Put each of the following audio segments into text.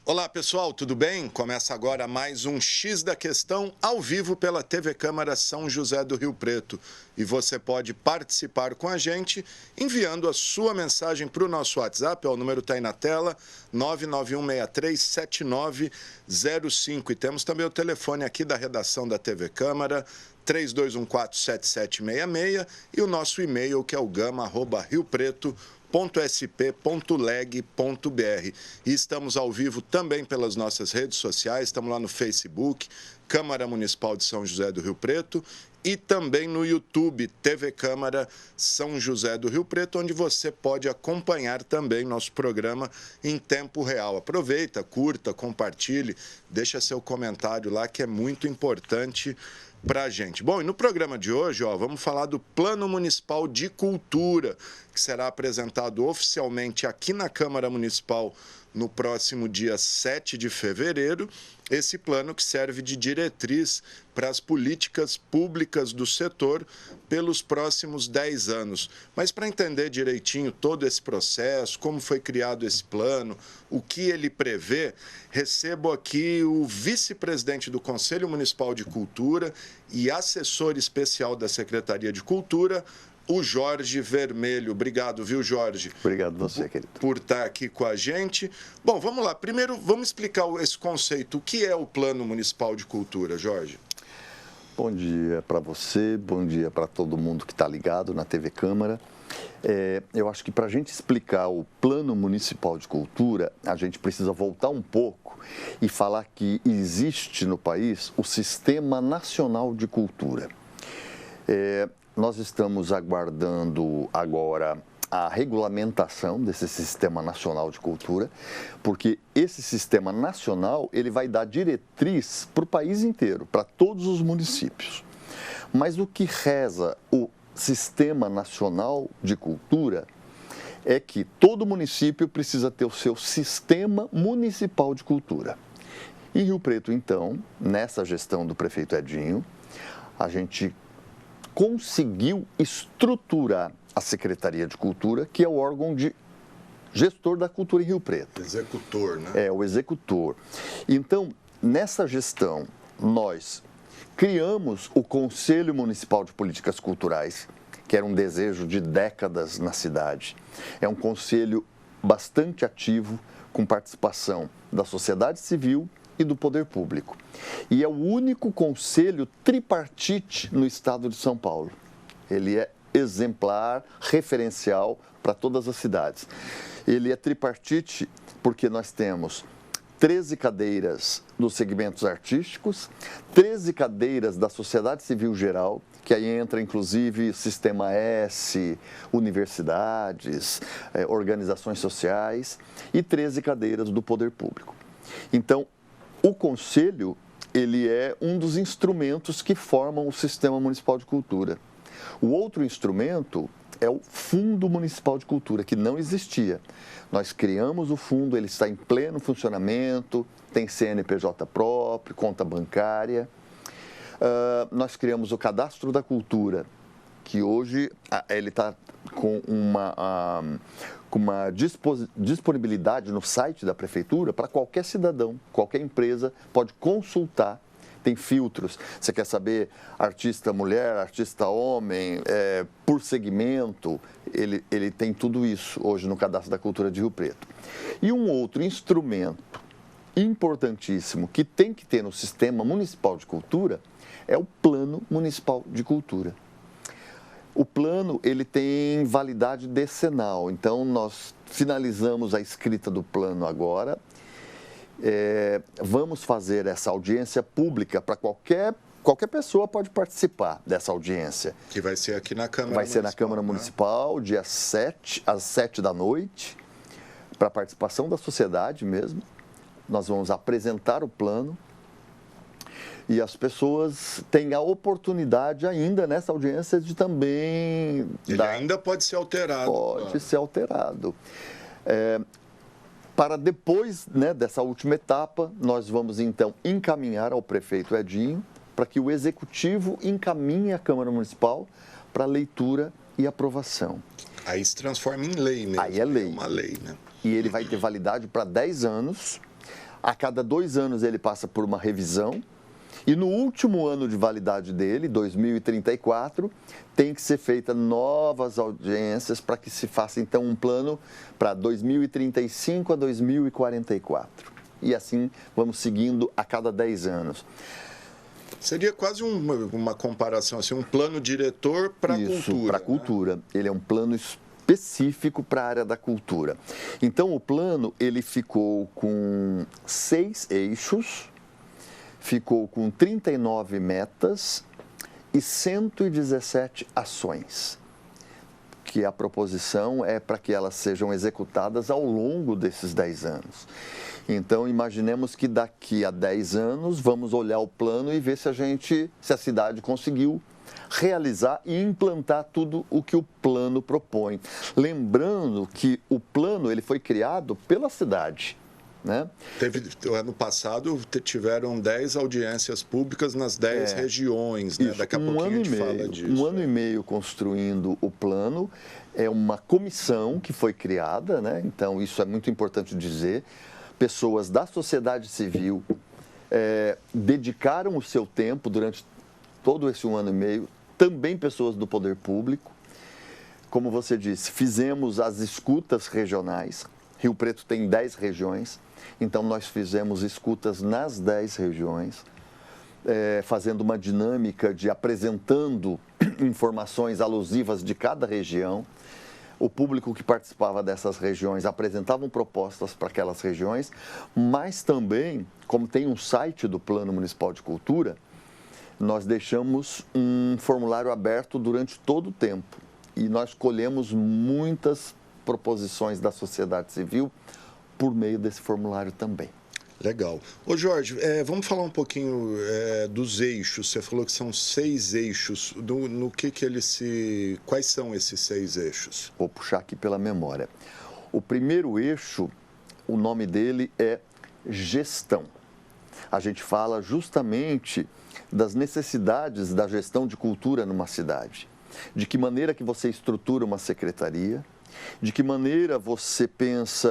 Olá pessoal, tudo bem? Começa agora mais um X da Questão ao vivo pela TV Câmara São José do Rio Preto. E você pode participar com a gente enviando a sua mensagem para o nosso WhatsApp, o número está aí na tela, 991637905. E temos também o telefone aqui da redação da TV Câmara, 32147766, e o nosso e-mail que é o gama@riopreto.sp.leg.br. E estamos ao vivo também pelas nossas redes sociais, estamos lá no Facebook, Câmara Municipal de São José do Rio Preto, e também no YouTube, TV Câmara São José do Rio Preto, onde você pode acompanhar também nosso programa em tempo real. Aproveita, curta, compartilhe, deixa seu comentário lá, que é muito importante para a gente. Bom, e no programa de hoje, vamos falar do Plano Municipal de Cultura, que será apresentado oficialmente aqui na Câmara Municipal no próximo dia 7 de fevereiro. Esse plano que serve de diretriz para as políticas públicas do setor pelos próximos 10 anos. Mas para entender direitinho todo esse processo, como foi criado esse plano, o que ele prevê, recebo aqui o vice-presidente do Conselho Municipal de Cultura e assessor especial da Secretaria de Cultura, o Jorge Vermelho. Obrigado, viu, Jorge? Obrigado você, querido. Por estar aqui com a gente. Bom, vamos lá. Primeiro, vamos explicar esse conceito. O que é o Plano Municipal de Cultura, Jorge? Bom dia para você, bom dia para todo mundo que está ligado na TV Câmara. Eu acho que para a gente explicar o Plano Municipal de Cultura, a gente precisa voltar um pouco e falar que existe no país o Sistema Nacional de Cultura. Nós estamos aguardando agora a regulamentação desse Sistema Nacional de Cultura, porque esse Sistema Nacional ele vai dar diretriz para o país inteiro, para todos os municípios. Mas o que reza o Sistema Nacional de Cultura é que todo município precisa ter o seu Sistema Municipal de Cultura. Em Rio Preto, então, nessa gestão do prefeito Edinho, a gente conseguiu estruturar a Secretaria de Cultura, que é o órgão de gestor da cultura em Rio Preto. Executor, né? É, o executor. Então, nessa gestão, nós criamos o Conselho Municipal de Políticas Culturais, que era um desejo de décadas na cidade. É um conselho bastante ativo, com participação da sociedade civil e do poder público. E é o único conselho tripartite no estado de São Paulo. Ele é exemplar, referencial para todas as cidades. Ele é tripartite porque nós temos 13 cadeiras dos segmentos artísticos, 13 cadeiras da sociedade civil geral, que aí entra inclusive Sistema S, universidades, organizações sociais, e 13 cadeiras do poder público. Então, o Conselho, ele é um dos instrumentos que formam o Sistema Municipal de Cultura. O outro instrumento é o Fundo Municipal de Cultura, que não existia. Nós criamos o fundo, ele está em pleno funcionamento, tem CNPJ próprio, conta bancária. Nós criamos o Cadastro da Cultura, que hoje ele está com uma disponibilidade no site da prefeitura para qualquer cidadão, qualquer empresa pode consultar. Tem filtros. Você quer saber artista mulher, artista homem, por segmento, ele tem tudo isso hoje no Cadastro da Cultura de Rio Preto. E um outro instrumento importantíssimo que tem que ter no Sistema Municipal de Cultura é o Plano Municipal de Cultura. O plano, ele tem validade decenal, então nós finalizamos a escrita do plano agora. Vamos fazer essa audiência pública para qualquer pessoa pode participar dessa audiência. Que vai ser aqui na Câmara Municipal. Vai ser na Câmara Municipal, dia 7, às 7 da noite, para participação da sociedade mesmo. Nós vamos apresentar o plano. E as pessoas têm a oportunidade ainda nessa audiência de também... Ele ainda pode ser alterado. Pode ser alterado. Para depois, né, dessa última etapa, nós vamos então encaminhar ao prefeito Edinho para que o Executivo encaminhe a Câmara Municipal para leitura e aprovação. Aí se transforma em lei mesmo. Aí é lei. É uma lei, né? E ele vai ter validade para 10 anos. A cada 2 anos ele passa por uma revisão e no último ano de validade dele, 2034, tem que ser feita novas audiências para que se faça então um plano para 2035 a 2044. E assim vamos seguindo a cada 10 anos. Seria quase uma comparação, assim, um plano diretor para a cultura. Isso, para a cultura. Ele é um plano específico para a área da cultura. Então, o plano, ele ficou com 6 eixos, ficou com 39 metas e 117 ações, que a proposição é para que elas sejam executadas ao longo desses 10 anos. Então, imaginemos que daqui a 10 anos vamos olhar o plano e ver se a cidade conseguiu realizar e implantar tudo o que o plano propõe. Lembrando que o plano ele foi criado pela cidade. Né? Ano passado tiveram 10 audiências públicas nas 10 regiões, né? Daqui a pouquinho a gente fala disso. 1 ano e meio construindo o plano, é uma comissão que foi criada, né? Então isso é muito importante dizer. Pessoas da sociedade civil dedicaram o seu tempo durante todo esse 1 ano e meio, também pessoas do poder público. Como você disse, fizemos as escutas regionais. Rio Preto tem 10 regiões, então nós fizemos escutas nas 10 regiões, fazendo uma dinâmica de apresentando informações alusivas de cada região. O público que participava dessas regiões apresentavam propostas para aquelas regiões, mas também, como tem um site do Plano Municipal de Cultura, nós deixamos um formulário aberto durante todo o tempo e nós colhemos muitas proposições da sociedade civil por meio desse formulário também. Legal. Ô Jorge, vamos falar um pouquinho dos eixos. Você falou que são 6 eixos. Quais são esses 6 eixos? Vou puxar aqui pela memória. O primeiro eixo, o nome dele é gestão. A gente fala justamente das necessidades da gestão de cultura numa cidade. De que maneira que você estrutura uma secretaria, de que maneira você pensa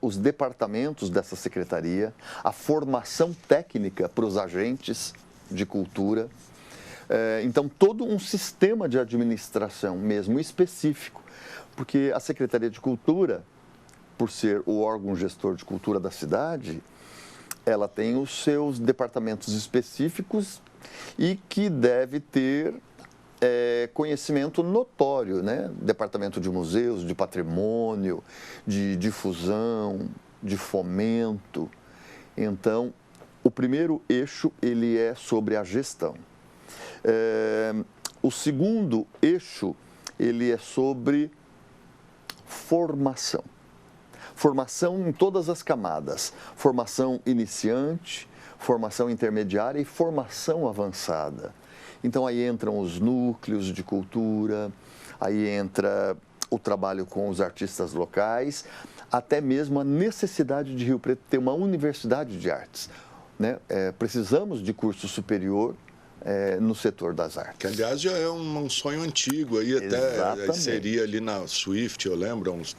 os departamentos dessa secretaria, a formação técnica para os agentes de cultura. Então, todo um sistema de administração mesmo específico, porque a Secretaria de Cultura, por ser o órgão gestor de cultura da cidade, ela tem os seus departamentos específicos e que deve ter conhecimento notório, né? Departamento de museus, de patrimônio, de difusão, de fomento. Então, o primeiro eixo ele é sobre a gestão. O segundo eixo ele é sobre formação. Formação em todas as camadas. Formação iniciante, formação intermediária e formação avançada. Então, aí entram os núcleos de cultura, aí entra o trabalho com os artistas locais, até mesmo a necessidade de Rio Preto ter uma universidade de artes. Né? Precisamos de curso superior no setor das artes. Que, aliás, já é um sonho antigo, aí até seria ali na Swift, eu lembro, uns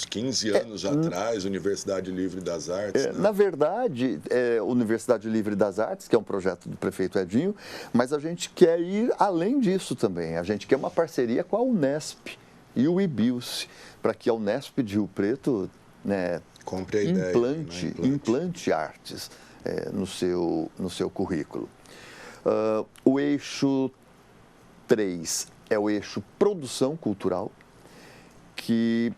15 anos atrás, Universidade Livre das Artes. Né? Na verdade, Universidade Livre das Artes, que é um projeto do prefeito Edinho, mas a gente quer ir além disso também. A gente quer uma parceria com a Unesp e o IBIUS, para que a Unesp de Rio Preto compre a ideia, implante artes no seu currículo. O eixo 3 é o eixo produção cultural, que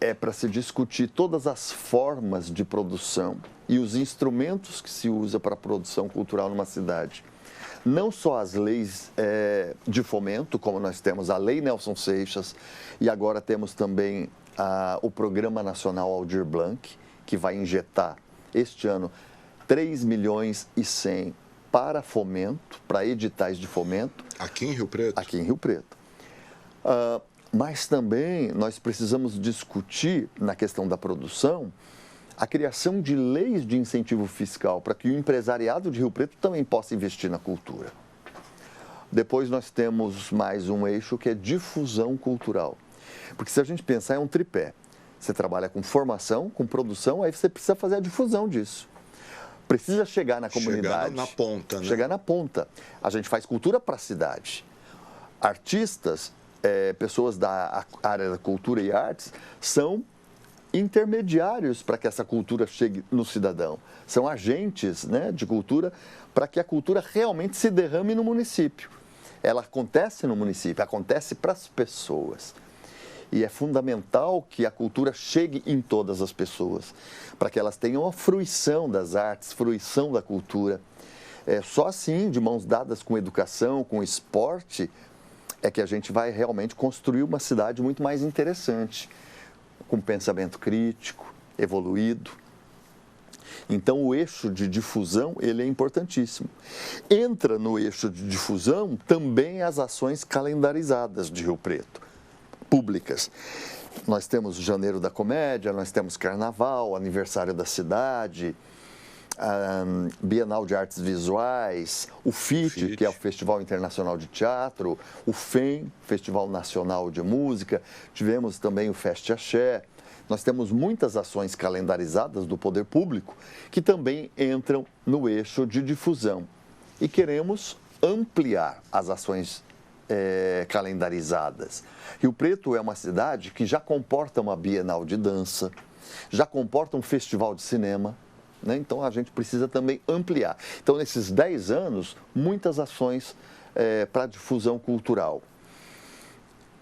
é para se discutir todas as formas de produção e os instrumentos que se usa para a produção cultural numa cidade. Não só as leis de fomento, como nós temos a Lei Nelson Seixas, e agora temos também o Programa Nacional Aldir Blanc, que vai injetar este ano 3,1 milhões para fomento, para editais de fomento. Aqui em Rio Preto? Aqui em Rio Preto. Mas também nós precisamos discutir, na questão da produção, a criação de leis de incentivo fiscal para que o empresariado de Rio Preto também possa investir na cultura. Depois nós temos mais um eixo que é difusão cultural. Porque se a gente pensar, é um tripé. Você trabalha com formação, com produção, aí você precisa fazer a difusão disso. Precisa chegar na comunidade. Chegar na ponta, né? Chegar na ponta. A gente faz cultura para a cidade. Artistas, pessoas da área da cultura e artes, são intermediários para que essa cultura chegue no cidadão. São agentes, né, de cultura para que a cultura realmente se derrame no município. Ela acontece no município, acontece para as pessoas. E é fundamental que a cultura chegue em todas as pessoas, para que elas tenham a fruição das artes, fruição da cultura. Só assim, de mãos dadas com educação, com esporte, é que a gente vai realmente construir uma cidade muito mais interessante, com pensamento crítico, evoluído. Então, o eixo de difusão, ele é importantíssimo. Entra no eixo de difusão também as ações calendarizadas de Rio Preto, públicas. Nós temos o Janeiro da Comédia, nós temos Carnaval, Aniversário da Cidade, Bienal de Artes Visuais, o FIT, que é o Festival Internacional de Teatro, o FEM, Festival Nacional de Música, tivemos também o Fest Axé. Nós temos muitas ações calendarizadas do poder público que também entram no eixo de difusão. E queremos ampliar as ações calendarizadas. Rio Preto é uma cidade que já comporta uma Bienal de dança, já comporta um festival de cinema, né? Então a gente precisa também ampliar. Então, nesses 10 anos, muitas ações para difusão cultural.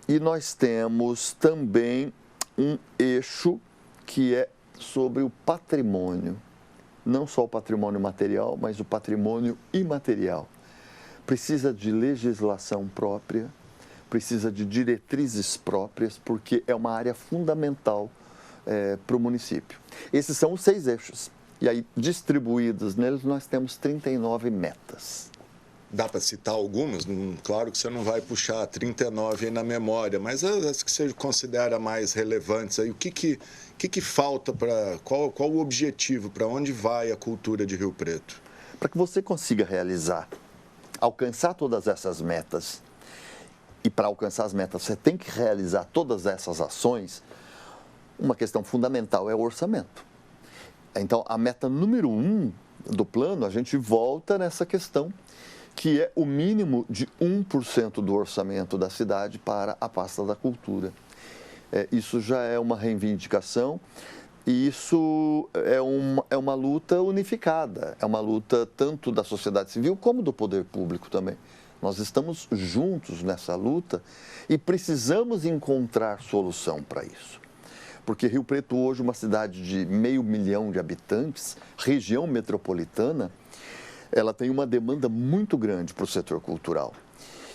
E nós temos também um eixo que é sobre o patrimônio, não só o patrimônio material, mas o patrimônio imaterial. Precisa de legislação própria, precisa de diretrizes próprias, porque é uma área fundamental para o município. Esses são os 6 eixos. E aí, distribuídos neles, nós temos 39 metas. Dá para citar algumas? Claro que você não vai puxar 39 aí na memória, mas as que você considera mais relevantes aí, o que falta para... Qual o objetivo? Para onde vai a cultura de Rio Preto? Para que você consiga alcançar todas essas metas, e para alcançar as metas você tem que realizar todas essas ações, uma questão fundamental é o orçamento. Então, a meta número 1 do plano, a gente volta nessa questão, que é o mínimo de 1% do orçamento da cidade para a pasta da cultura. Isso já é uma reivindicação e isso é uma luta unificada, é uma luta tanto da sociedade civil como do poder público também. Nós estamos juntos nessa luta e precisamos encontrar solução para isso. Porque Rio Preto hoje é uma cidade de 500 mil de habitantes, região metropolitana, ela tem uma demanda muito grande para o setor cultural.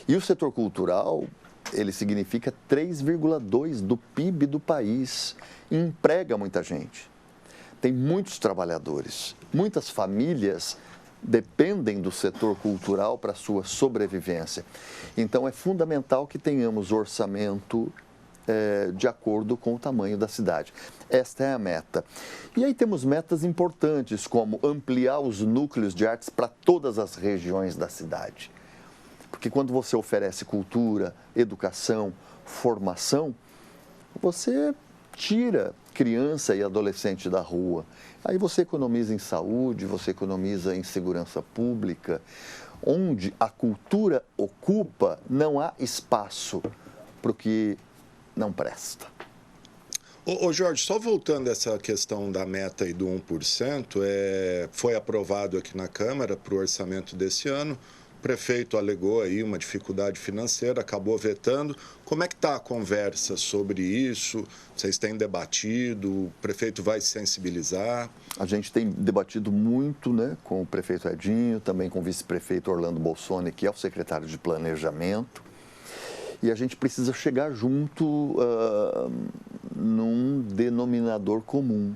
E o setor cultural, ele significa 3,2% do PIB do país, e emprega muita gente. Tem muitos trabalhadores, muitas famílias dependem do setor cultural para a sua sobrevivência. Então, é fundamental que tenhamos orçamento de acordo com o tamanho da cidade. Esta é a meta. E aí temos metas importantes, como ampliar os núcleos de artes para todas as regiões da cidade. Porque quando você oferece cultura, educação, formação, você tira criança e adolescente da rua. Aí você economiza em saúde, você economiza em segurança pública. Onde a cultura ocupa, não há espaço para o que não presta. Ô Jorge, só voltando a essa questão da meta aí do 1%, foi aprovado aqui na Câmara para o orçamento desse ano. O prefeito alegou aí uma dificuldade financeira, acabou vetando. Como é que está a conversa sobre isso? Vocês têm debatido? O prefeito vai se sensibilizar? A gente tem debatido muito, né, com o prefeito Edinho, também com o vice-prefeito Orlando Bolsoni, que é o secretário de Planejamento. E a gente precisa chegar junto num denominador comum,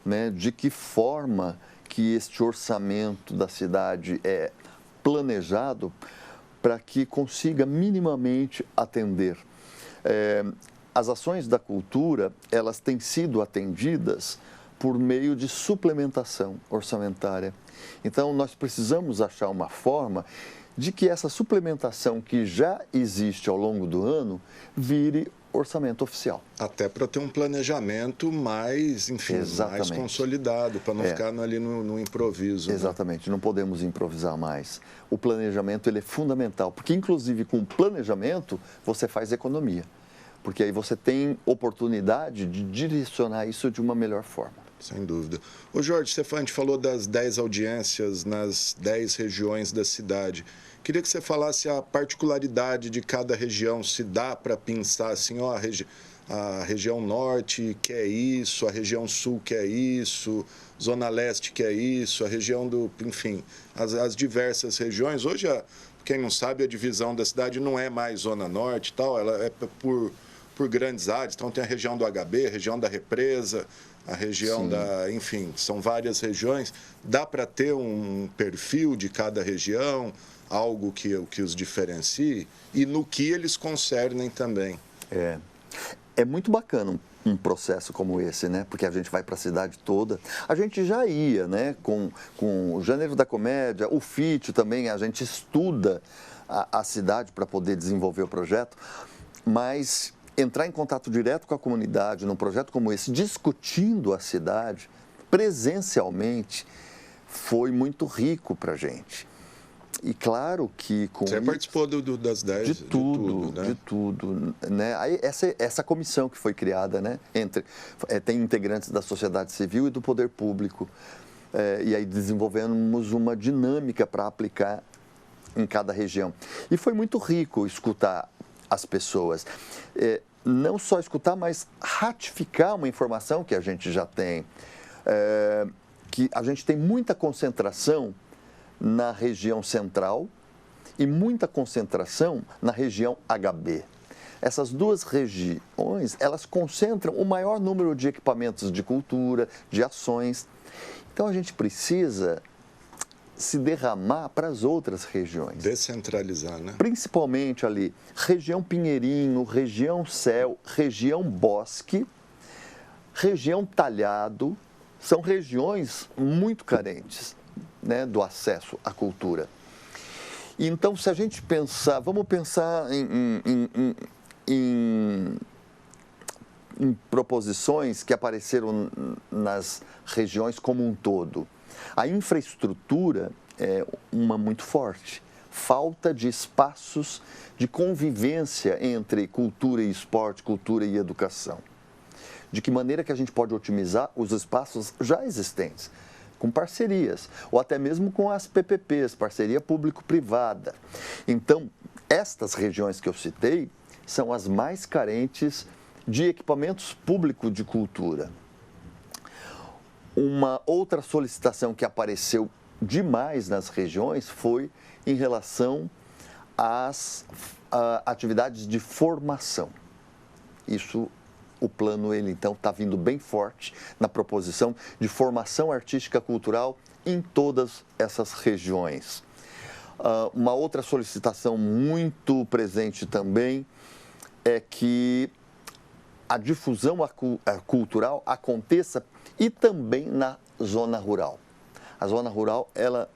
né? De que forma que este orçamento da cidade é planejado para que consiga minimamente atender. As ações da cultura, elas têm sido atendidas por meio de suplementação orçamentária. Então, nós precisamos achar uma forma de que essa suplementação que já existe ao longo do ano vire orçamento oficial. Até para ter um planejamento mais, enfim, mais consolidado, para não ficar ali no improviso. Exatamente, não podemos improvisar mais. O planejamento ele é fundamental, porque inclusive com o planejamento você faz economia, porque aí você tem oportunidade de direcionar isso de uma melhor forma. Sem dúvida. Ô Jorge, a gente falou das 10 audiências nas 10 regiões da cidade. Queria que você falasse a particularidade de cada região, se dá para pensar assim, ó, a região norte quer isso, a região sul quer isso, zona leste quer isso, a região do, enfim, as diversas regiões. Hoje, quem não sabe, a divisão da cidade não é mais zona norte e tal, ela é por grandes áreas. Então tem a região do HB, a região da Represa, a região enfim, são várias regiões. Dá para ter um perfil de cada região, algo que os diferencie e no que eles concernem também. É muito bacana um processo como esse, né? Porque a gente vai para a cidade toda. A gente já ia, né? Com o Janeiro da Comédia, o FIT também, a gente estuda a cidade para poder desenvolver o projeto, mas entrar em contato direto com a comunidade num projeto como esse, discutindo a cidade presencialmente, foi muito rico para a gente. E claro que com Você participou das 10? De tudo, né? De tudo. Né? Aí essa comissão que foi criada, né? Tem integrantes da sociedade civil e do poder público. E aí desenvolvemos uma dinâmica para aplicar em cada região. E foi muito rico escutar as pessoas. Não só escutar, mas ratificar uma informação que a gente já tem. Que a gente tem muita concentração na região central e muita concentração na região HB. Essas duas regiões, elas concentram o maior número de equipamentos de cultura, de ações. Então, a gente precisa se derramar para as outras regiões. Descentralizar, né? Principalmente ali, região Pinheirinho, região Céu, região Bosque, região Talhado, são regiões muito carentes, né, do acesso à cultura. Então, se a gente pensar, vamos pensar em proposições que apareceram nas regiões como um todo. A infraestrutura é uma muito forte. Falta de espaços de convivência entre cultura e esporte, cultura e educação. De que maneira que a gente pode otimizar os espaços já existentes, com parcerias, ou até mesmo com as PPPs, parceria público-privada. Então, estas regiões que eu citei são as mais carentes de equipamentos públicos de cultura. Uma outra solicitação que apareceu demais nas regiões foi em relação às atividades de formação. Isso, o plano, ele então está vindo bem forte na proposição de formação artística cultural em todas essas regiões. Uma outra solicitação muito presente também é que a difusão cultural aconteça e também na zona rural. A zona rural, ela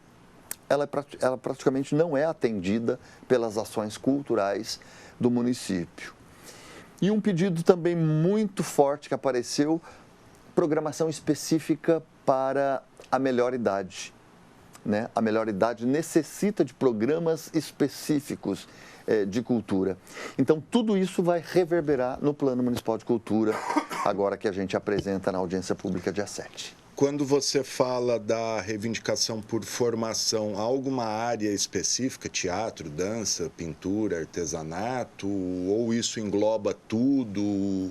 praticamente não é atendida pelas ações culturais do município. E um pedido também muito forte que apareceu, programação específica para a melhor idade. Né? A melhor idade necessita de programas específicos de cultura. Então, tudo isso vai reverberar no Plano Municipal de Cultura, agora que a gente apresenta na audiência pública dia 7. Quando você fala da reivindicação por formação, há alguma área específica, teatro, dança, pintura, artesanato, ou isso engloba tudo?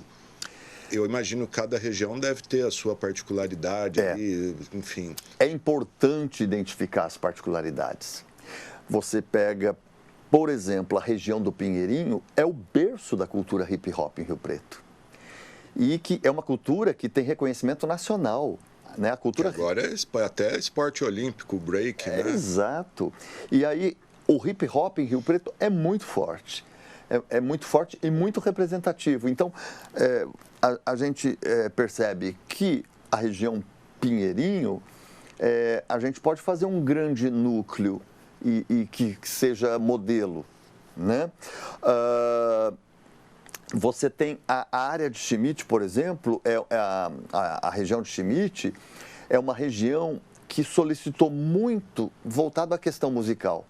Eu imagino que cada região deve ter a sua particularidade, enfim. É importante identificar as particularidades. Você pega, por exemplo, a região do Pinheirinho, é o berço da cultura hip hop em Rio Preto. E que é uma cultura que tem reconhecimento nacional. Né? A cultura... Agora é até esporte olímpico, break, né? Exato. E aí, o hip hop em Rio Preto é muito forte. É muito forte e muito representativo. Então, a gente percebe que a região Pinheirinho, a gente pode fazer um grande núcleo e que seja modelo. Né? você tem a área de Schmidt, por exemplo, a região de Schmidt é uma região que solicitou muito voltado à questão musical,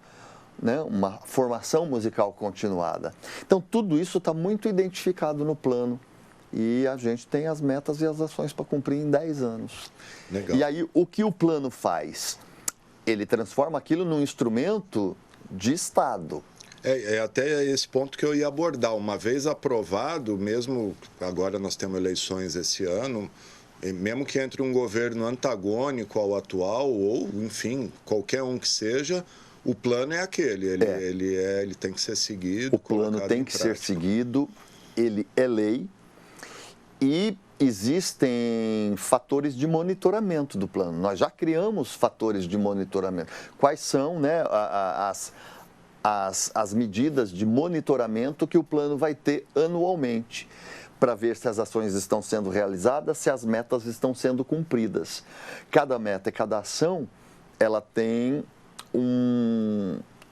né? Uma formação musical continuada. Então, tudo isso está muito identificado no plano e a gente tem as metas e as ações para cumprir em 10 anos. Legal. E aí, o que o plano faz? Ele transforma aquilo num instrumento de Estado. É até esse ponto que eu ia abordar. Uma vez aprovado, mesmo agora nós temos eleições esse ano, mesmo que entre um governo antagônico ao atual, ou, enfim, qualquer um que seja, o plano é aquele. Ele tem que ser seguido. O plano tem que ser seguido, ele é lei e existem fatores de monitoramento do plano. Nós já criamos fatores de monitoramento. Quais são, né, as medidas de monitoramento que o plano vai ter anualmente, para ver se as ações estão sendo realizadas, se as metas estão sendo cumpridas. Cada meta e cada ação, ela tem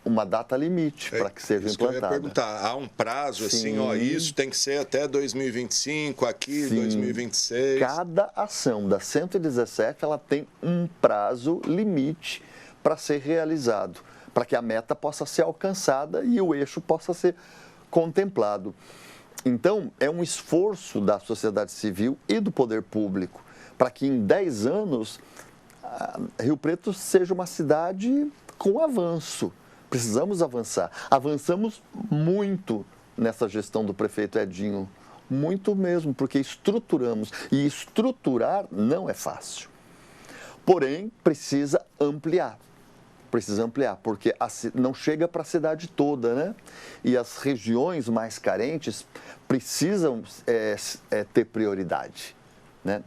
uma data limite para que seja implantada. Eu ia perguntar, há um prazo assim, ó, isso tem que ser até 2025, aqui 2026? Cada ação da 117, ela tem um prazo limite para ser realizado, para que a meta possa ser alcançada e o eixo possa ser contemplado. Então, é um esforço da sociedade civil e do poder público para que em 10 anos Rio Preto seja uma cidade com avanço. Precisamos avançar. Avançamos muito nessa gestão do prefeito Edinho, muito mesmo, porque estruturamos. E estruturar não é fácil. Porém, precisa ampliar. Porque não chega para a cidade toda, né? E as regiões mais carentes precisam ter prioridade, né?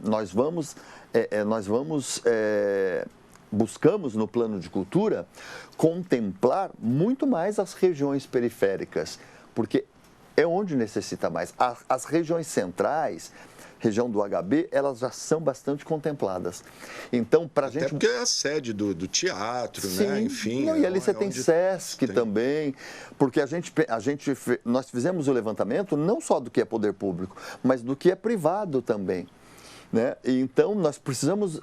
Buscamos no plano de cultura contemplar muito mais as regiões periféricas, porque é onde necessita mais. As regiões centrais, região do HB, elas já são bastante contempladas. Então, para a gente... Até porque é a sede do teatro, sim, né? Enfim. Não, e ali você tem Sesc também, porque nós fizemos o levantamento não só do que é poder público, mas do que é privado também, né? E então, nós precisamos...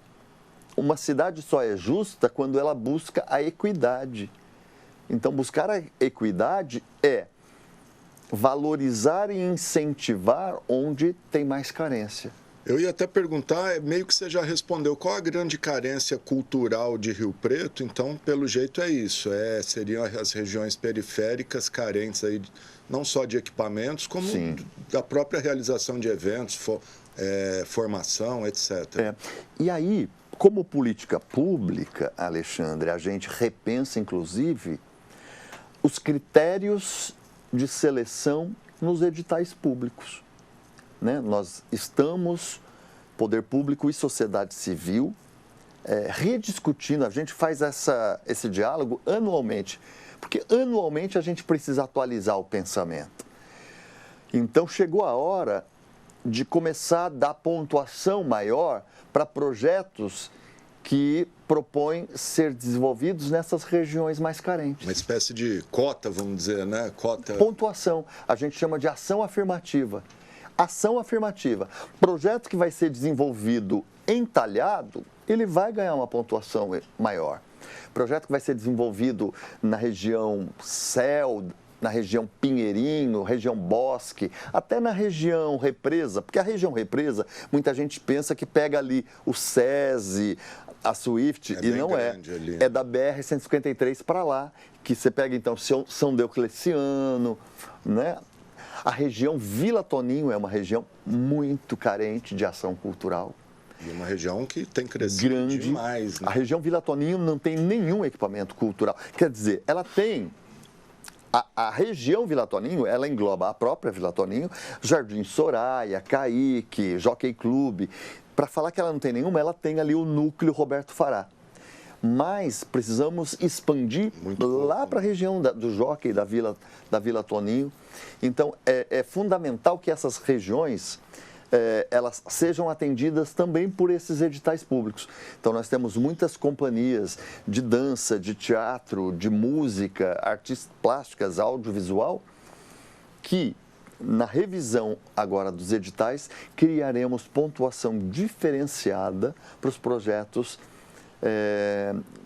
Uma cidade só é justa quando ela busca a equidade. Então, buscar a equidade é valorizar e incentivar onde tem mais carência. Eu ia até perguntar, meio que você já respondeu, qual a grande carência cultural de Rio Preto? Então, pelo jeito é isso, seriam as regiões periféricas carentes aí, não só de equipamentos, como da própria realização de eventos, formação, etc. E aí, como política pública, Alexandre, a gente repensa, inclusive, os critérios de seleção nos editais públicos, né? Nós estamos, poder público e sociedade civil, rediscutindo, a gente faz esse diálogo anualmente, porque anualmente a gente precisa atualizar o pensamento. Então, chegou a hora de começar a dar pontuação maior para projetos que propõem ser desenvolvidos nessas regiões mais carentes. Uma espécie de cota, vamos dizer, né? Pontuação. A gente chama de ação afirmativa. Ação afirmativa. Projeto que vai ser desenvolvido entalhado, ele vai ganhar uma pontuação maior. Projeto que vai ser desenvolvido na região Céu, na região Pinheirinho, região Bosque, até na região Represa, porque a região Represa, muita gente pensa que pega ali o SESI, a Swift, e não é. Ali. É da BR-153 para lá, que você pega então São Diocleciano, né? A região Vila Toninho é uma região muito carente de ação cultural. E uma região que tem crescido demais, né? A região Vila Toninho não tem nenhum equipamento cultural. Quer dizer, ela tem... A região Vila Toninho, ela engloba a própria Vila Toninho, Jardim Soraya, Caique, Jockey Clube. Para falar que ela não tem nenhuma, ela tem ali o núcleo Roberto Fará. Mas precisamos expandir lá para a região do Jockey, da Vila Toninho. Então, é fundamental que essas regiões... elas sejam atendidas também por esses editais públicos. Então, nós temos muitas companhias de dança, de teatro, de música, artes plásticas, audiovisual, que na revisão agora dos editais, criaremos pontuação diferenciada para os projetos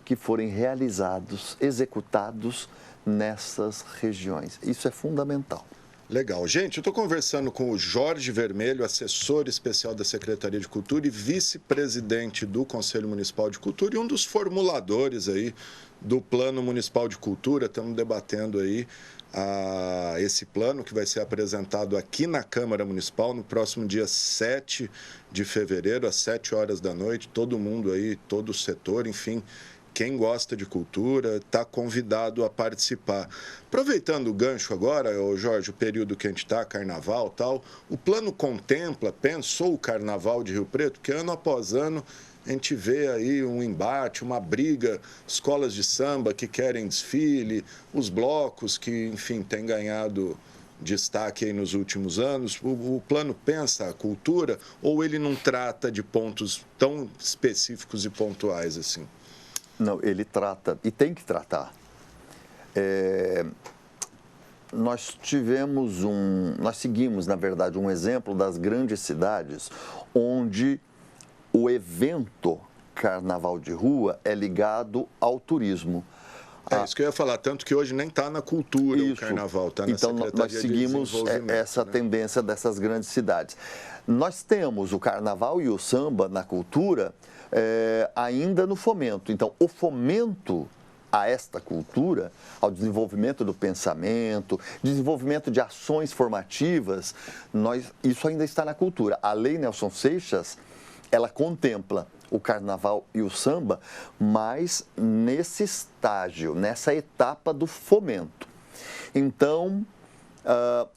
que forem realizados, executados nessas regiões. Isso é fundamental. Legal. Gente, eu estou conversando com o Jorge Vermelho, assessor especial da Secretaria de Cultura e vice-presidente do Conselho Municipal de Cultura e um dos formuladores aí do Plano Municipal de Cultura. Estamos debatendo aí esse plano que vai ser apresentado aqui na Câmara Municipal no próximo dia 7 de fevereiro, às 7 horas da noite. Todo mundo aí, todo o setor, enfim, quem gosta de cultura está convidado a participar. Aproveitando o gancho agora, Jorge, o período que a gente está, carnaval e tal, o plano contempla, pensou o carnaval de Rio Preto, que ano após ano a gente vê aí um embate, uma briga, escolas de samba que querem desfile, os blocos que, enfim, têm ganhado destaque aí nos últimos anos. O plano pensa a cultura ou ele não trata de pontos tão específicos e pontuais assim? Não, ele trata, e tem que tratar. Nós seguimos, na verdade, um exemplo das grandes cidades onde o evento Carnaval de Rua é ligado ao turismo. Isso que eu ia falar, tanto que hoje nem está na cultura o Carnaval, está na Secretaria de Desenvolvimento. Então, nós seguimos essa tendência dessas grandes cidades. Nós temos o Carnaval e o samba na cultura ainda no fomento. Então, o fomento a esta cultura, ao desenvolvimento do pensamento, desenvolvimento de ações formativas, isso ainda está na cultura. A Lei Nelson Seixas, ela contempla o carnaval e o samba, mas nesse estágio, nessa etapa do fomento. Então,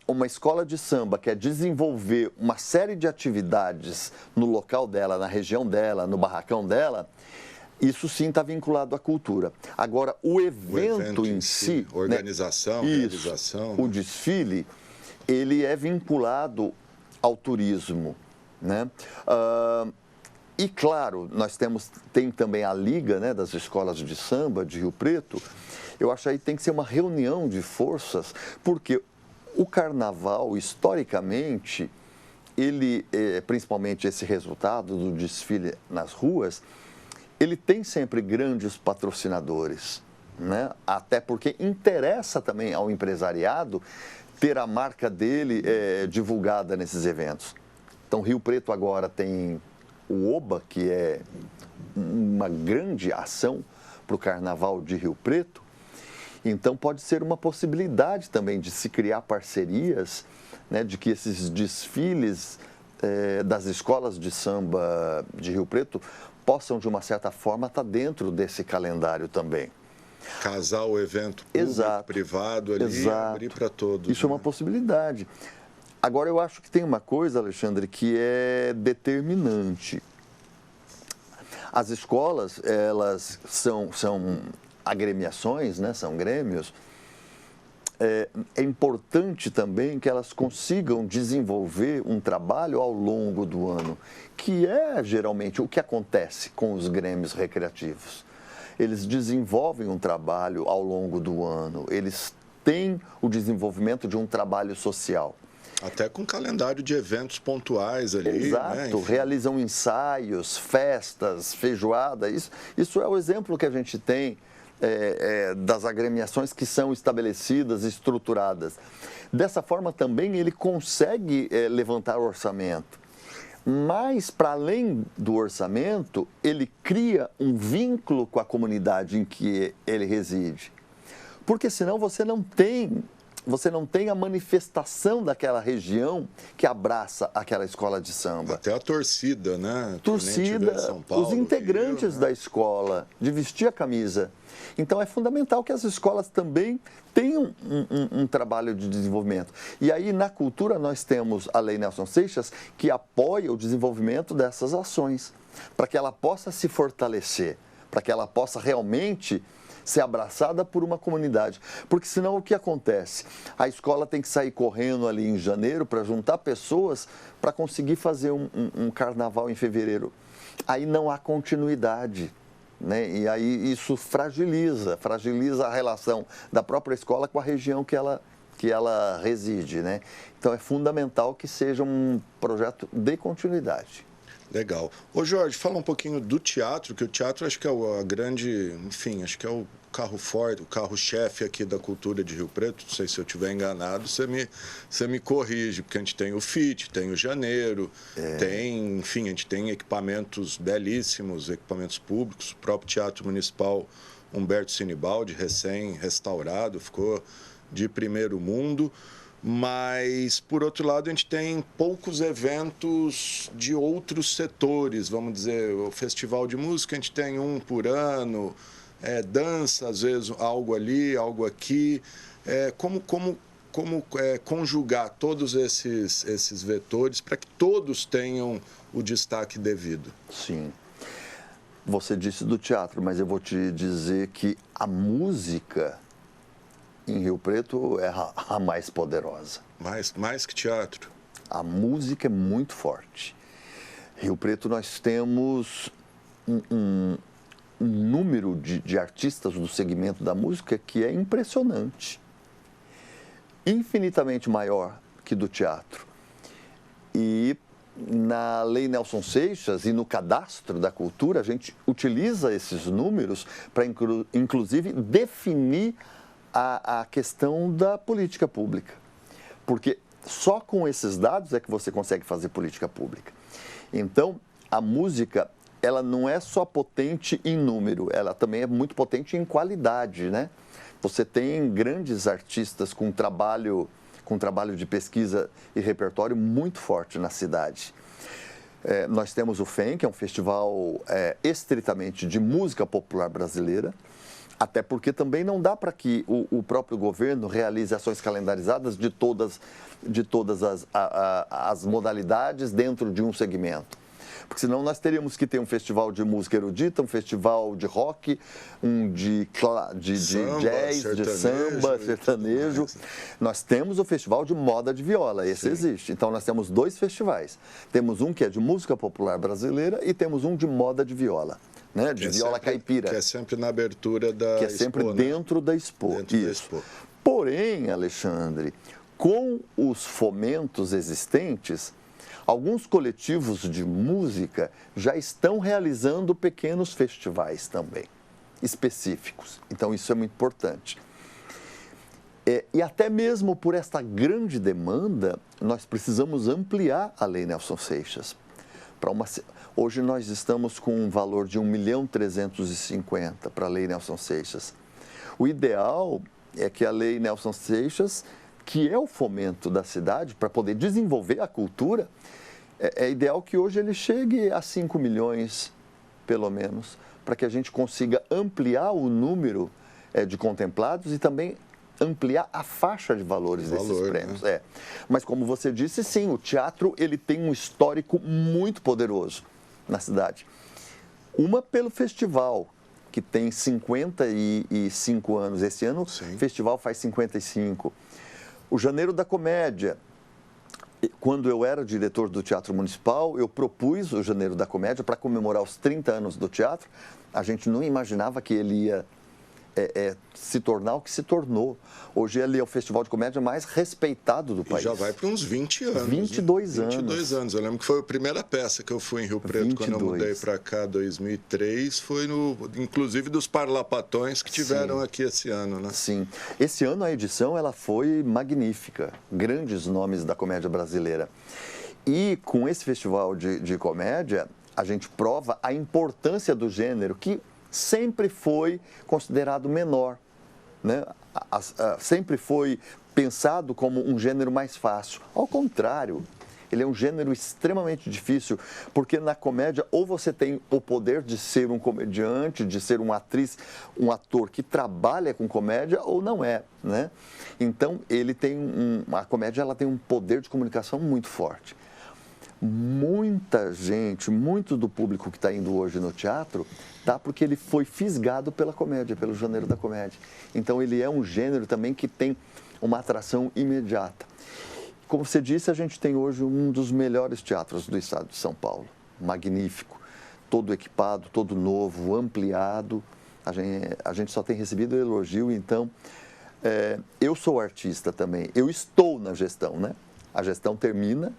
uma escola de samba quer desenvolver uma série de atividades no local dela, na região dela, no barracão dela, isso sim está vinculado à cultura. Agora, o evento em si, organização, realização, o desfile, ele é vinculado ao turismo, né? E claro, tem também a Liga, né, das Escolas de Samba de Rio Preto. Eu acho aí que tem que ser uma reunião de forças, porque o carnaval, historicamente, ele, principalmente esse resultado do desfile nas ruas, ele tem sempre grandes patrocinadores, né? Até porque interessa também ao empresariado ter a marca dele divulgada nesses eventos. Então, Rio Preto agora tem o Oba, que é uma grande ação para o Carnaval de Rio Preto. Então, pode ser uma possibilidade também de se criar parcerias, né, de que esses desfiles das escolas de samba de Rio Preto possam, de uma certa forma, estar dentro desse calendário também. Casar o evento público, privado ali e abrir para todos. Isso é uma possibilidade. Agora, eu acho que tem uma coisa, Alexandre, que é determinante. As escolas, elas são agremiações, né? São grêmios. É importante também que elas consigam desenvolver um trabalho ao longo do ano, que é geralmente o que acontece com os grêmios recreativos. Eles desenvolvem um trabalho ao longo do ano, eles têm o desenvolvimento de um trabalho social. Até com calendário de eventos pontuais ali. Exato, né? Realizam ensaios, festas, feijoada. Isso é o exemplo que a gente tem das agremiações que são estabelecidas, estruturadas. Dessa forma também ele consegue levantar o orçamento. Mas, para além do orçamento, ele cria um vínculo com a comunidade em que ele reside. Porque senão você não tem a manifestação daquela região que abraça aquela escola de samba. Até a torcida, né? Torcida, São Paulo, os integrantes Rio, né? da escola, de vestir a camisa. Então, é fundamental que as escolas também tenham um trabalho de desenvolvimento. E aí, na cultura, nós temos a Lei Nelson Seixas, que apoia o desenvolvimento dessas ações, para que ela possa se fortalecer, para que ela possa realmente ser abraçada por uma comunidade. Porque senão o que acontece? A escola tem que sair correndo ali em janeiro para juntar pessoas para conseguir fazer um carnaval em fevereiro. Aí não há continuidade, né? E aí isso fragiliza a relação da própria escola com a região que ela que ela reside, né? Então é fundamental que seja um projeto de continuidade. Legal. Ô Jorge, fala um pouquinho do teatro, que o teatro acho que é a grande, enfim, acho que é o carro forte, o carro-chefe aqui da cultura de Rio Preto. Não sei se eu estiver enganado, você me corrige, porque a gente tem o FIT, tem o Janeiro, tem, enfim, a gente tem equipamentos belíssimos, equipamentos públicos, o próprio Teatro Municipal Humberto Sinibaldi, recém-restaurado, ficou de primeiro mundo. Mas, por outro lado, a gente tem poucos eventos de outros setores, vamos dizer, o festival de música a gente tem um por ano, dança, às vezes algo ali, algo aqui. Como conjugar todos esses vetores para que todos tenham o destaque devido? Sim. Você disse do teatro, mas eu vou te dizer que a música em Rio Preto é a mais poderosa. Mais que teatro? A música é muito forte. Rio Preto nós temos um número de artistas do segmento da música que é impressionante. Infinitamente maior que do teatro. E na Lei Nelson Seixas e no cadastro da cultura, a gente utiliza esses números para, inclusive, definir a questão da política pública. Porque só com esses dados é que você consegue fazer política pública. Então, a música, ela não é só potente em número, ela também é muito potente em qualidade, né? Você tem grandes artistas com trabalho de pesquisa e repertório muito forte na cidade. Nós temos o FEM, que é um festival estritamente de música popular brasileira, até porque também não dá para que o próprio governo realize ações calendarizadas de todas as modalidades dentro de um segmento. Porque senão nós teríamos que ter um festival de música erudita, um festival de rock, um de samba, jazz, de samba, sertanejo. Nós temos o festival de moda de viola, esse existe. Então nós temos 2 festivais. Temos um que é de música popular brasileira e temos um de moda de viola. Né, de viola caipira. Que é sempre na abertura da Expo. Que é sempre dentro da Expo. Dentro da Expo. Porém, Alexandre, com os fomentos existentes, alguns coletivos de música já estão realizando pequenos festivais também, específicos. Então, isso é muito importante. E até mesmo por esta grande demanda, nós precisamos ampliar a Lei Nelson Seixas. Hoje nós estamos com um valor de 1.350.000 para a Lei Nelson Seixas. O ideal é que a Lei Nelson Seixas, que é o fomento da cidade para poder desenvolver a cultura, é ideal que hoje ele chegue a 5 milhões, pelo menos, para que a gente consiga ampliar o número de contemplados e também ampliar a faixa de valores desses prêmios. Né? Mas como você disse, sim, o teatro ele tem um histórico muito poderoso na cidade. Uma pelo festival, que tem 55 anos. Esse ano o festival faz 55. O Janeiro da Comédia. Quando eu era diretor do Teatro Municipal, eu propus o Janeiro da Comédia para comemorar os 30 anos do teatro. A gente não imaginava que ele ia se tornar o que se tornou. Hoje ele é o festival de comédia mais respeitado do país. E já vai para uns 20 anos. 22 anos. 22 anos. Eu lembro que foi a primeira peça que eu fui em Rio Preto 22. Quando eu mudei para cá em 2003. Foi inclusive dos Parlapatões que tiveram aqui esse ano, né? Sim. Esse ano a edição ela foi magnífica. Grandes nomes da comédia brasileira. E com esse festival de comédia, a gente prova a importância do gênero que sempre foi considerado menor, né? Sempre foi pensado como um gênero mais fácil. Ao contrário, ele é um gênero extremamente difícil, porque na comédia ou você tem o poder de ser um comediante, de ser uma atriz, um ator que trabalha com comédia ou não é, né? Então, a comédia ela tem um poder de comunicação muito forte. Muita gente, muito do público que está indo hoje no teatro, tá porque ele foi fisgado pela comédia, pelo Janeiro da Comédia. Então, ele é um gênero também que tem uma atração imediata. Como você disse, a gente tem hoje um dos melhores teatros do estado de São Paulo. Magnífico, todo equipado, todo novo, ampliado. A gente só tem recebido elogio, então Eu sou artista também, eu estou na gestão, né? A gestão termina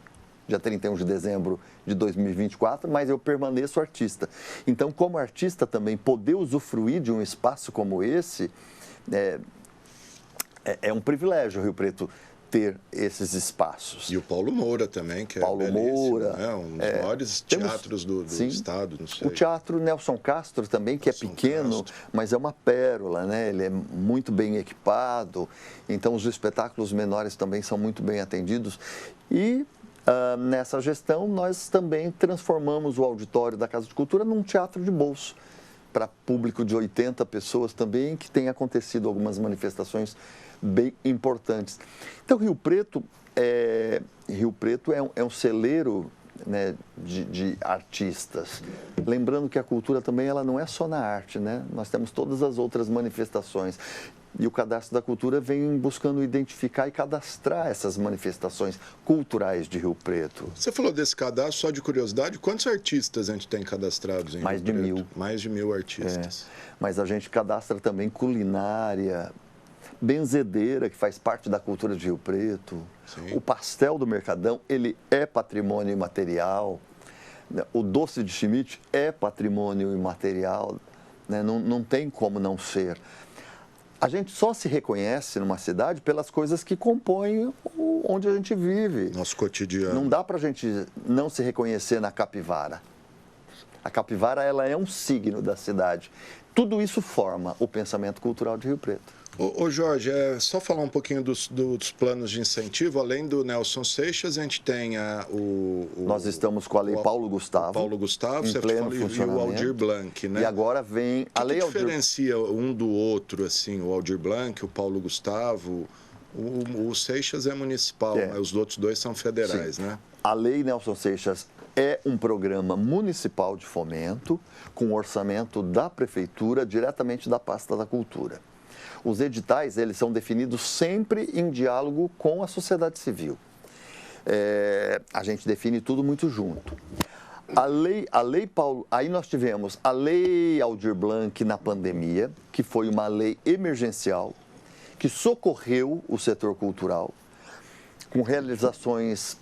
dia 31 de dezembro de 2024, mas eu permaneço artista. Então, como artista também, poder usufruir de um espaço como esse é um privilégio, Rio Preto, ter esses espaços. E o Paulo Moura também, que Paulo é belíssimo, Moura, né? Um dos maiores teatros do estado, não sei. O Teatro Nelson Castro também, que Nelson é pequeno, Castro. mas é uma pérola, né? Ele é muito bem equipado, então os espetáculos menores também são muito bem atendidos. E nessa gestão nós também transformamos o auditório da Casa de Cultura num teatro de bolso, para público de 80 pessoas também, que tem acontecido algumas manifestações bem importantes. Então, Rio Preto é um celeiro, né, de artistas. Lembrando que a cultura também ela não é só na arte, né? Nós temos todas as outras manifestações. E o Cadastro da Cultura vem buscando identificar e cadastrar essas manifestações culturais de Rio Preto. Você falou desse cadastro, só de curiosidade, quantos artistas a gente tem cadastrados em Mais Rio de Preto? 1000. Mais de 1000 artistas. Mas a gente cadastra também culinária, benzedeira, que faz parte da cultura de Rio Preto. Sim. O pastel do Mercadão, ele é patrimônio imaterial. O doce de Schmidt é patrimônio imaterial, né? Não tem como não ser. A gente só se reconhece numa cidade pelas coisas que compõem onde a gente vive. Nosso cotidiano. Não dá para a gente não se reconhecer na capivara. A capivara, ela é um signo da cidade. Tudo isso forma o pensamento cultural de Rio Preto. Ô Jorge, só falar um pouquinho dos planos de incentivo. Além do Nelson Seixas, a gente tem Nós estamos com a Lei Paulo Gustavo. Paulo Gustavo, em você pleno fala, e o funcionamento. Aldir Blanc, né? E agora vem a Lei que Aldir... diferencia um do outro, assim, o Aldir Blanc, o Paulo Gustavo? O Seixas é municipal, mas os outros dois são federais, Sim. né? A Lei Nelson Seixas é um programa municipal de fomento com orçamento da prefeitura diretamente da pasta da cultura. Os editais, eles são definidos sempre em diálogo com a sociedade civil. A gente define tudo muito junto. A lei Paulo, aí nós tivemos a Lei Aldir Blanc na pandemia, que foi uma lei emergencial, que socorreu o setor cultural, com realizações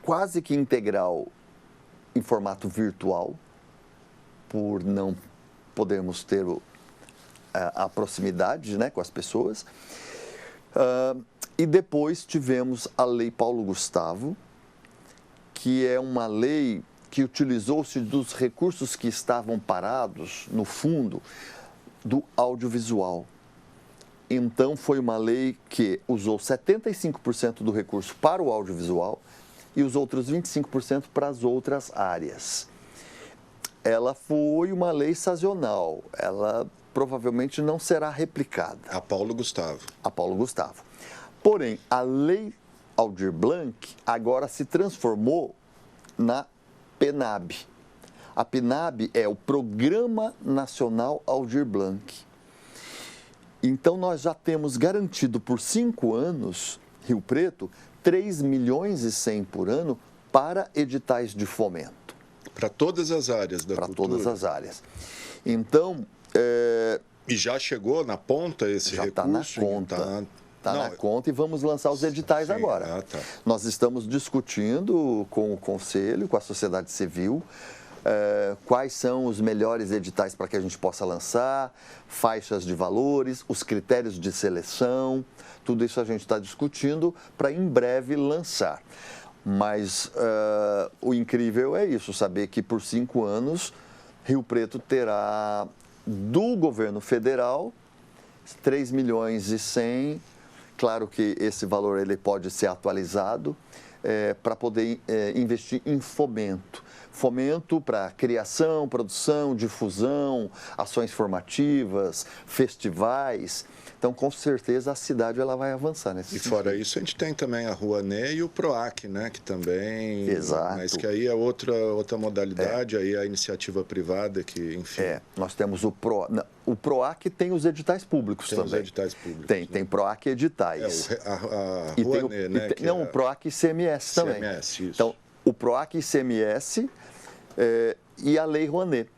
quase que integral em formato virtual, por não podermos ter a proximidade, né, com as pessoas. E depois tivemos a Lei Paulo Gustavo, que é uma lei que utilizou-se dos recursos que estavam parados no fundo do audiovisual. Então, foi uma lei que usou 75% do recurso para o audiovisual e os outros 25% para as outras áreas. Ela foi uma lei sazonal, ela provavelmente não será replicada. A Paulo Gustavo. A Paulo Gustavo. Porém, a Lei Aldir Blanc agora se transformou na PNAB. A PNAB é o Programa Nacional Aldir Blanc. Então, nós já temos garantido por 5 anos, Rio Preto, 3 milhões e 100 por ano para editais de fomento. Para todas as áreas da cultura. Para todas as áreas. Então... E já chegou na ponta esse já recurso? Está na conta. Está na conta e vamos lançar os editais agora. Tá. Nós estamos discutindo com o Conselho, com a sociedade civil, quais são os melhores editais para que a gente possa lançar, faixas de valores, os critérios de seleção, tudo isso a gente está discutindo para em breve lançar. Mas o incrível é isso, saber que por 5 anos Rio Preto terá do governo federal 3 milhões e 100. Claro que esse valor ele pode ser atualizado para poder investir em fomento. Fomento para criação, produção, difusão, ações formativas, festivais. Então, com certeza, a cidade ela vai avançar nesse sentido. E fora isso, a gente tem também a Rouanet e o PROAC, né? Que também... Exato. Mas que aí é outra modalidade, aí é a iniciativa privada que, enfim... Nós temos o PROAC tem os editais públicos também. Tem os editais públicos. Tem PROAC e editais. A Rouanet, né? O PROAC e ICMS também. ICMS, isso. Então, o PROAC e ICMS e a Lei Rouanet.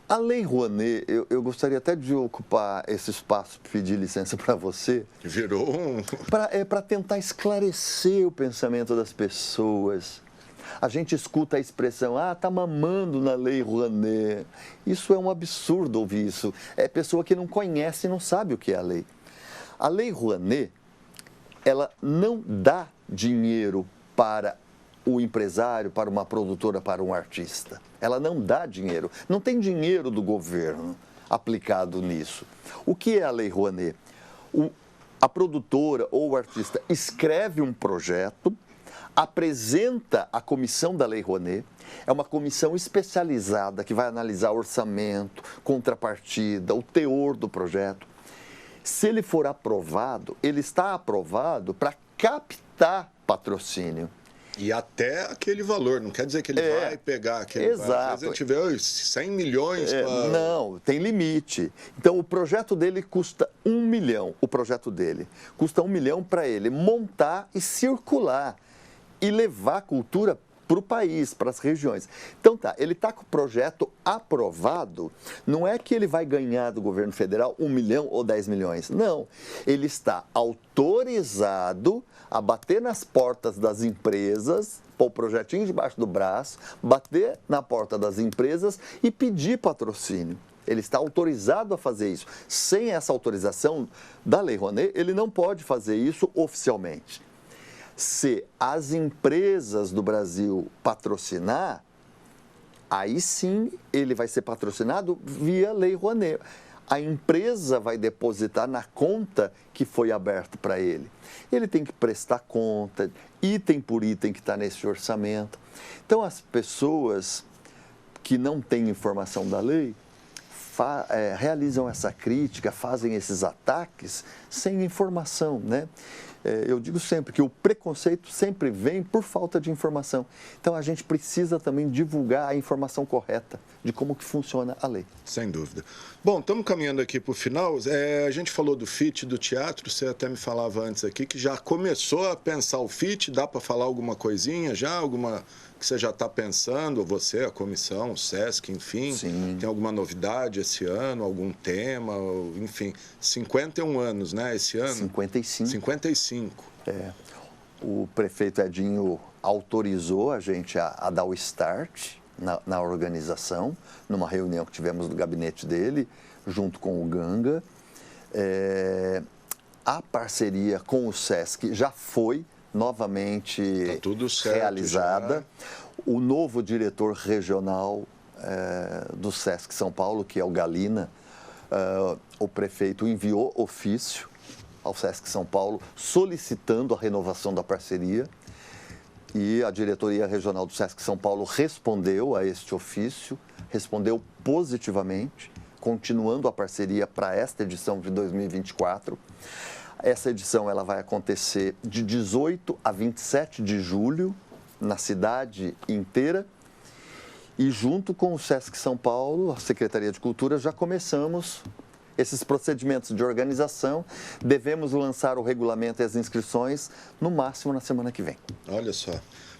A Lei Rouanet, eu gostaria até de ocupar esse espaço, pedir licença para você. Virou um... Para tentar esclarecer o pensamento das pessoas. A gente escuta a expressão, tá mamando na Lei Rouanet. Isso é um absurdo ouvir isso. É pessoa que não conhece e não sabe o que é a lei. A Lei Rouanet, ela não dá dinheiro para o empresário, para uma produtora, para um artista. Ela não dá dinheiro. Não tem dinheiro do governo aplicado nisso. O que é a Lei Rouanet? A produtora ou o artista escreve um projeto, apresenta a comissão da Lei Rouanet. É uma comissão especializada que vai analisar orçamento, contrapartida, o teor do projeto. Se ele for aprovado, ele está aprovado para captar patrocínio. E até aquele valor, não quer dizer que ele vai pegar aquele exato. valor. Às vezes a gente vê 100 milhões para... Não, tem limite. Então, o projeto dele custa 1 milhão, o projeto dele. Custa 1 milhão para ele montar e circular e levar a cultura para o país, para as regiões. Então ele está com o projeto aprovado, não é que ele vai ganhar do governo federal 1 milhão ou 10 milhões, não. Ele está autorizado a bater nas portas das empresas, pôr o projetinho debaixo do braço, bater na porta das empresas e pedir patrocínio. Ele está autorizado a fazer isso. Sem essa autorização da Lei Rouanet, ele não pode fazer isso oficialmente. Se as empresas do Brasil patrocinar, aí sim ele vai ser patrocinado via Lei Rouanet. A empresa vai depositar na conta que foi aberta para ele. Ele tem que prestar conta, item por item que está nesse orçamento. Então, as pessoas que não têm informação da lei realizam essa crítica, fazem esses ataques sem informação, né? Eu digo sempre que o preconceito sempre vem por falta de informação. Então, a gente precisa também divulgar a informação correta de como que funciona a lei. Sem dúvida. Bom, estamos caminhando aqui para o final. A gente falou do FIT do teatro, você até me falava antes aqui que já começou a pensar o FIT, dá para falar alguma coisinha já? Alguma que você já está pensando, você, a comissão, o SESC, enfim? Sim. Tem alguma novidade esse ano, algum tema, enfim, 51 anos, né, esse ano? 55. 55. O prefeito Edinho autorizou a gente a dar o start na organização, numa reunião que tivemos no gabinete dele, junto com o Ganga. A parceria com o SESC já foi novamente tá tudo certo, realizada. Já. O novo diretor regional do SESC São Paulo, que é o Galina, o prefeito enviou ofício ao SESC São Paulo solicitando a renovação da parceria e a diretoria regional do SESC São Paulo respondeu a este ofício, respondeu positivamente, continuando a parceria para esta edição de 2024. Essa edição ela vai acontecer de 18 a 27 de julho, na cidade inteira. E junto com o SESC São Paulo, a Secretaria de Cultura, já começamos esses procedimentos de organização. Devemos lançar o regulamento e as inscrições no máximo na semana que vem. Olha só.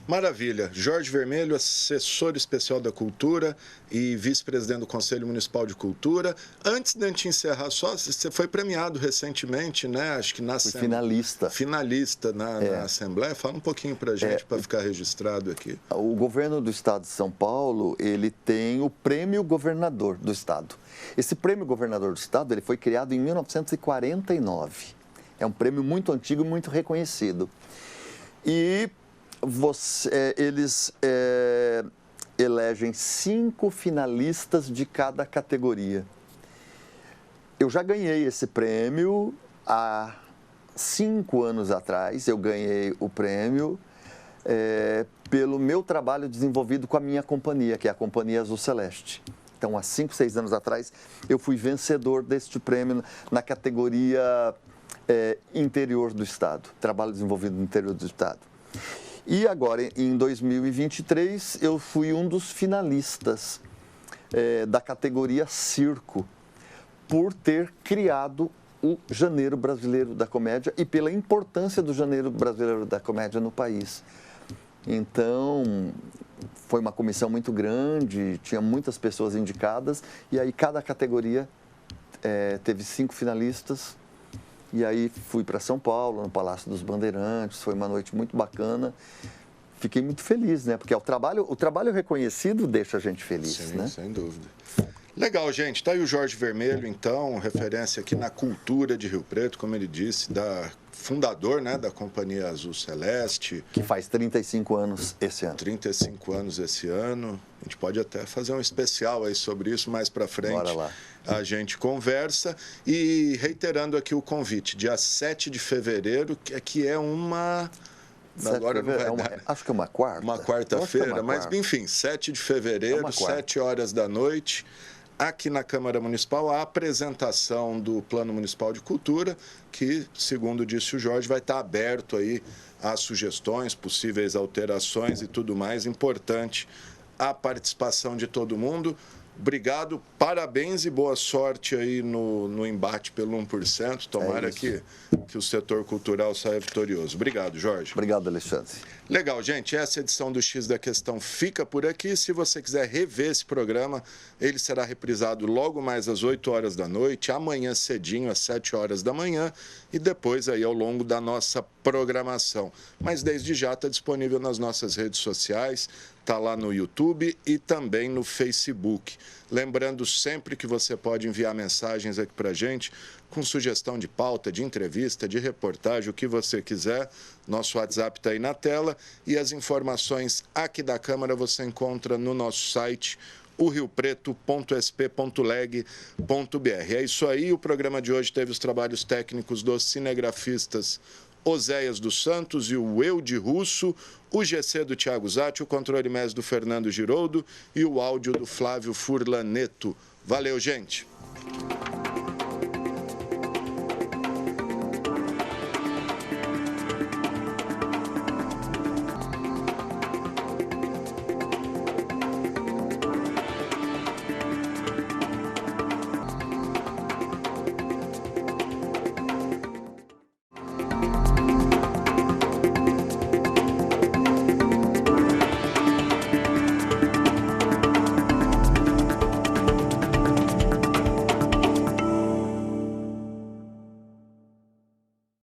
Maravilha. Jorge Vermelho, assessor especial da Cultura e vice-presidente do Conselho Municipal de Cultura. Antes de a gente encerrar, você foi premiado recentemente, né? Acho que na finalista. Finalista na Assembleia. Fala um pouquinho para a gente, para ficar registrado aqui. O governo do Estado de São Paulo, ele tem o Prêmio Governador do Estado. Esse Prêmio Governador do Estado, ele foi criado em 1949. É um prêmio muito antigo e muito reconhecido. E eles elegem 5 finalistas de cada categoria. Eu já ganhei esse prêmio há 5 anos atrás. Eu ganhei o prêmio pelo meu trabalho desenvolvido com a minha companhia, que é a Companhia Azul Celeste. Então, há 5, 6 anos atrás, eu fui vencedor deste prêmio na categoria interior do Estado, trabalho desenvolvido no interior do Estado. E agora, em 2023, eu fui um dos finalistas da categoria Circo, por ter criado o Janeiro Brasileiro da Comédia e pela importância do Janeiro Brasileiro da Comédia no país. Então, foi uma comissão muito grande, tinha muitas pessoas indicadas, e aí cada categoria teve 5 finalistas, e aí fui para São Paulo, no Palácio dos Bandeirantes, foi uma noite muito bacana. Fiquei muito feliz, né? Porque o trabalho reconhecido deixa a gente feliz, Sim, né? sem dúvida. Legal, gente. Tá aí o Jorge Vermelho, então, referência aqui na cultura de Rio Preto, como ele disse, fundador, né, da Companhia Azul Celeste. Que faz 35 anos esse ano. 35 anos esse ano. A gente pode até fazer um especial aí sobre isso mais para frente. Bora lá. A gente conversa. E reiterando aqui o convite, dia 7 de fevereiro, que é uma... Agora não vai dar. Acho que é uma quarta. Uma quarta-feira, mas enfim, 7 de fevereiro, 7 horas da noite, aqui na Câmara Municipal, a apresentação do Plano Municipal de Cultura, que, segundo disse o Jorge, vai estar aberto aí às sugestões, possíveis alterações e tudo mais. Importante a participação de todo mundo. Obrigado, parabéns e boa sorte aí no embate pelo 1%. Tomara que o setor cultural saia vitorioso. Obrigado, Jorge. Obrigado, Alexandre. Legal, gente. Essa edição do X da Questão fica por aqui. Se você quiser rever esse programa, ele será reprisado logo mais às 8 horas da noite, amanhã cedinho, às 7 horas da manhã, e depois aí ao longo da nossa programação. Mas desde já está disponível nas nossas redes sociais, está lá no YouTube e também no Facebook. Lembrando sempre que você pode enviar mensagens aqui para a gente com sugestão de pauta, de entrevista, de reportagem, o que você quiser. Nosso WhatsApp está aí na tela e as informações aqui da Câmara você encontra no nosso site, riopreto.sp.leg.br. É isso aí, o programa de hoje teve os trabalhos técnicos dos cinegrafistas Oséias dos Santos e o Eude Russo, o GC do Thiago Zatti, o controle MES do Fernando Giroldo e o áudio do Flávio Furlaneto. Valeu, gente!